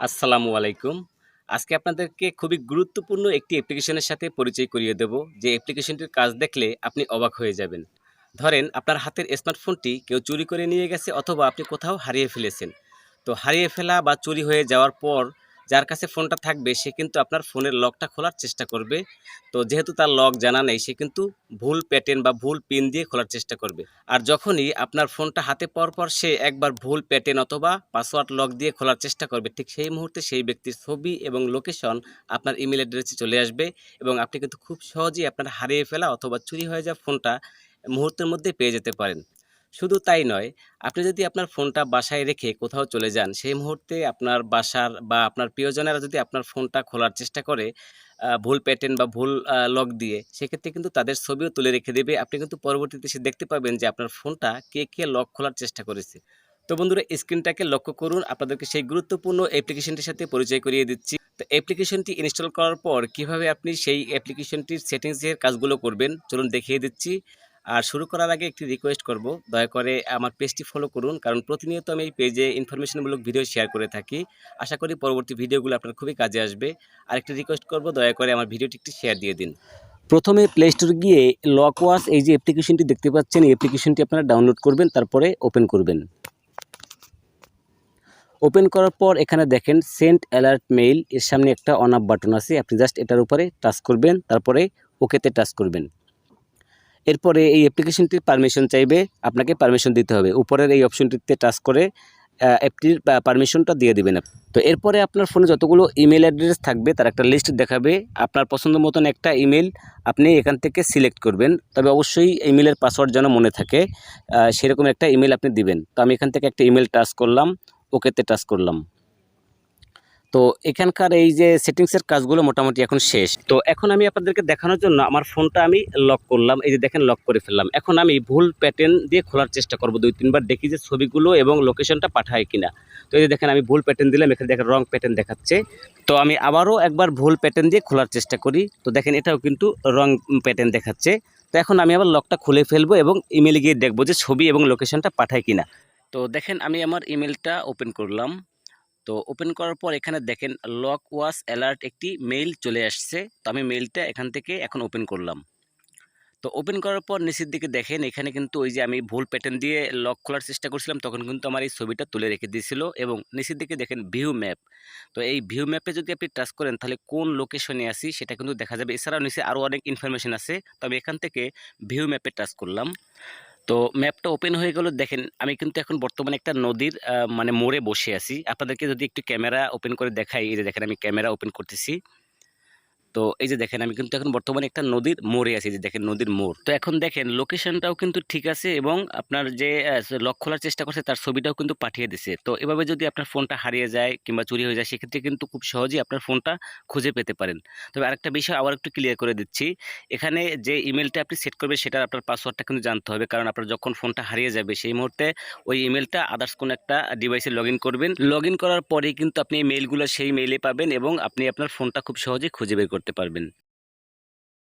আসসালামু আলাইকুম। আজকে আপনাদেরকে খুবই গুরুত্বপূর্ণ একটি অ্যাপ্লিকেশনের সাথে পরিচয় করিয়ে দেব, যে অ্যাপ্লিকেশনটির কাজ দেখলে আপনি অবাক হয়ে যাবেন। ধরেন আপনার হাতের স্মার্টফোনটি কেউ চুরি করে নিয়ে গেছে অথবা আপনি কোথাও হারিয়ে ফেলেছেন। তো হারিয়ে ফেলা বা চুরি হয়ে যাওয়ার পর যার কাছে ফোনটা থাকবে সে কিন্তু আপনার ফোনের লকটা খোলার চেষ্টা করবে। তো যেহেতু তার লক জানা নেই, সে কিন্তু ভুল প্যাটার্ন বা ভুল পিন দিয়ে খোলার চেষ্টা করবে। আর যখনই আপনার ফোনটা হাতে পাওয়ার পর সে একবার ভুল প্যাটার্ন অথবা পাসওয়ার্ড লক দিয়ে খোলার চেষ্টা করবে, ঠিক সেই মুহূর্তে সেই ব্যক্তির ছবি এবং লোকেশন আপনার ইমেল অ্যাড্রেসে চলে আসবে এবং আপনি কিন্তু খুব সহজেই আপনার হারিয়ে ফেলা অথবা চুরি হয়ে যাওয়া ফোনটা মুহূর্তের মধ্যে পেয়ে যেতে পারেন। শুধু তাই নয়, আপনি যদি আপনার ফোনটা বাসায় রেখে কোথাও চলে যান, সেই মুহূর্তে আপনার বাসার বা আপনার প্রিয়জনেরা যদি আপনার ফোনটা খোলার চেষ্টা করে ভুল প্যাটার্ন বা ভুল লক দিয়ে, সেক্ষেত্রে কিন্তু তাদের ছবিও তুলে রেখে দেবে। আপনি কিন্তু পরবর্তীতে এসে দেখতে পাবেন যে আপনার ফোনটা কে লক খোলার চেষ্টা করেছে। তো বন্ধুরা, স্ক্রিনটাকে লক্ষ্য করুন, আপনাদেরকে সেই গুরুত্বপূর্ণ অ্যাপ্লিকেশনটির সাথে পরিচয় করিয়ে দিচ্ছি। তো অ্যাপ্লিকেশনটি ইনস্টল করার পর কিভাবে আপনি সেই অ্যাপ্লিকেশনটির সেটিংসের কাজগুলো করবেন চলুন দেখিয়ে দিচ্ছি। আর শুরু করার আগে একটি রিকোয়েস্ট করব, দয়া করে আমার পেজটি ফলো করুন, কারণ প্রতিনিয়ত আমি এই পেজে ইনফরমেশনমূলক ভিডিও শেয়ার করে থাকি। আশা করি পরবর্তী ভিডিওগুলো আপনার খুবই কাজে আসবে। আরেকটি রিকোয়েস্ট করব, দয়া করে আমার ভিডিওটি একটি শেয়ার দিয়ে দিন। প্রথমে প্লে স্টোরে গিয়ে লক ওয়াচ এই যে অ্যাপ্লিকেশনটি দেখতে পাচ্ছেন, এই অ্যাপ্লিকেশনটি আপনারা ডাউনলোড করবেন, তারপরে ওপেন করবেন। ওপেন করার পর এখানে দেখেন সেন্ড অ্যালার্ট মেইল, এর সামনে একটা অন অফ বাটন আছে, আপনি জাস্ট এটার উপরে টাচ করবেন, তারপরে ওকেতে টাচ করবেন। এরপরে এই অ্যাপ্লিকেশনটির পারমিশন চাইবে, আপনাকে পারমিশন দিতে হবে। উপরের এই অপশনটিতে টাচ করে অ্যাপটির পারমিশনটা দিয়ে দিবেন। তো এরপরে আপনার ফোনে যতগুলো ইমেল অ্যাড্রেস থাকবে তার একটা লিস্ট দেখাবে। আপনার পছন্দ মতন একটা ইমেল আপনি এখান থেকে সিলেক্ট করবেন, তবে অবশ্যই ইমেলের পাসওয়ার্ড যেন মনে থাকে, সেরকম একটা ইমেল আপনি দিবেন। তো আমি এখান থেকে একটা ইমেল টাচ করলাম, ওকেতে টাচ করলাম। তো এখানকার এই যে সেটিংসের কাজগুলো মোটামুটি এখন শেষ। তো এখন আমি আপনাদেরকে দেখানোর জন্য আমার ফোনটা আমি লক করলাম, এই যে দেখেন লক করে ফেললাম। এখন আমি ভুল প্যাটার্ন দিয়ে খোলার চেষ্টা করব, 2-3 বার দেখি যে ছবিগুলো এবং লোকেশনটা পাঠায় কিনা। তো এই যে দেখেন আমি ভুল প্যাটার্ন দিলাম, এখানে দেখেন রং প্যাটার্ন দেখাচ্ছে। তো আমি আবারও একবার ভুল প্যাটার্ন দিয়ে খোলার চেষ্টা করি, তো দেখেন এটাও কিন্তু রং প্যাটার্ন দেখাচ্ছে। তো এখন আমি আবার লকটা খুলে ফেলবো এবং ইমেলে গিয়ে দেখবো যে ছবি এবং লোকেশনটা পাঠায় কিনা। তো দেখেন আমি আমার ইমেলটা ওপেন করলাম। তো ওপেন করার পর এখানে দেখেন লক ওয়াচ অ্যালার্ট একটি মেইল চলে আসছে। তো আমি মেইলটা এখান থেকে এখন ওপেন করলাম। তো ওপেন করার পর নিচের দিকে দেখেন এখানে কিন্তু ওই যে আমি ভুল প্যাটার্ন দিয়ে লক খোলার চেষ্টা করছিলাম, তখন কিন্তু আমার এই ছবিটা তুলে রেখে দিয়েছিল। এবং নিচের দিকে দেখেন ভিউ ম্যাপ। তো এই ভিউ ম্যাপে যদি আপনি টাচ করেন তাহলে কোন লোকেশনে আছি সেটা কিন্তু দেখা যাবে। এছাড়াও নিচে আরও অনেক ইনফরমেশন আছে, তবে এখান থেকে ভিউ ম্যাপে টাচ করলাম। তো ম্যাপটা ওপেন হয়ে গেল। দেখেন আমি কিন্তু এখন বর্তমানে একটা নদীর মানে মোড়ে বসে আছি। আপনাদেরকে যদি একটু ক্যামেরা ওপেন করে দেখাই, এই যে দেখেন আমি ক্যামেরা ওপেন করতেছি। তো এই যে দেখেন আমি কিন্তু এখন বর্তমানে একটা নদীর মোড়ে আছি, যে দেখেন নদীর মোড়। তো এখন দেখেন লোকেশনটাও কিন্তু ঠিক আছে এবং আপনার যে লক খোলার চেষ্টা করছে তার ছবিটাও কিন্তু পাঠিয়ে দিছে। তো এভাবে যদি আপনার ফোনটা হারিয়ে যায় কিংবা চুরি হয়ে যায়, সেক্ষেত্রে কিন্তু খুব সহজেই আপনার ফোনটা খুঁজে পেতে পারেন। তবে আরেকটা বিষয় আবার একটু ক্লিয়ার করে দিচ্ছি, এখানে যে ইমেলটা আপনি সেট করবেন সেটার আপনার পাসওয়ার্ডটা কিন্তু জানতে হবে, কারণ আপনার যখন ফোনটা হারিয়ে যাবে সেই মুহূর্তে ওই ইমেলটা আদার্স কোনো একটা ডিভাইসে লগ ইন করবেন। লগ ইন করার পরেই কিন্তু আপনি এই মেইলগুলো সেই মেইলে পাবেন এবং আপনি আপনার ফোনটা খুব সহজেই খুঁজে বের করতে পারবেন।